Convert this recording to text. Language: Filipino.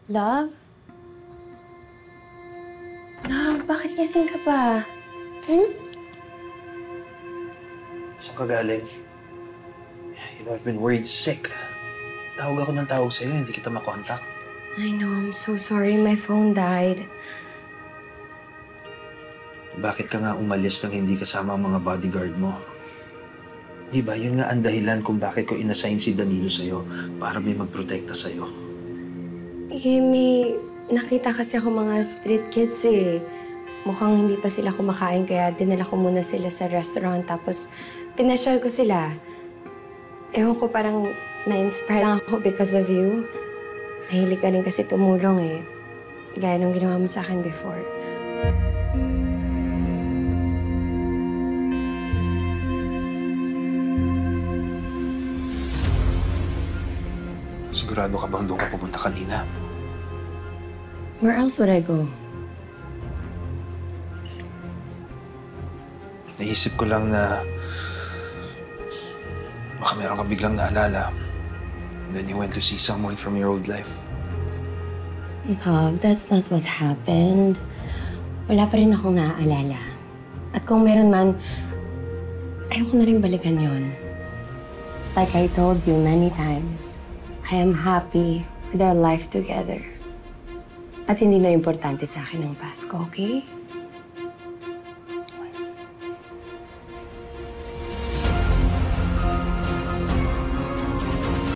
Love? Love, bakit gising ka pa? Saan ka galing? You know, I've been worried sick. Tawag ako ng tawag sa'yo, hindi kita makontak. I know, I'm so sorry. My phone died. Bakit ka nga umalis nang hindi kasama ang mga bodyguard mo? Di ba, yun nga ang dahilan kung bakit ko inassign si Danilo sa'yo para may magprotekta sa'yo. May nakita kasi ako mga street kids eh. Mukhang hindi pa sila kumakain kaya dinala ko muna sila sa restaurant tapos pinasyal ko sila. Ewan ko, parang na-inspire lang ako because of you. Mahilig ka rin kasi tumulong eh. Gaya nung ginawa mo sa akin before. Sigurado ka bang doon ka pupunta kanina? Where else would I go? Naisip ko lang na baka meron kang biglang naalala. And then you went to see someone from your old life. Love, that's not what happened. Wala pa rin akong naaalala. At kung meron man, ayoko na rin balikan yon. Like I told you many times, I am happy with our life together. At hindi na importante sa akin ang Pasko, okay?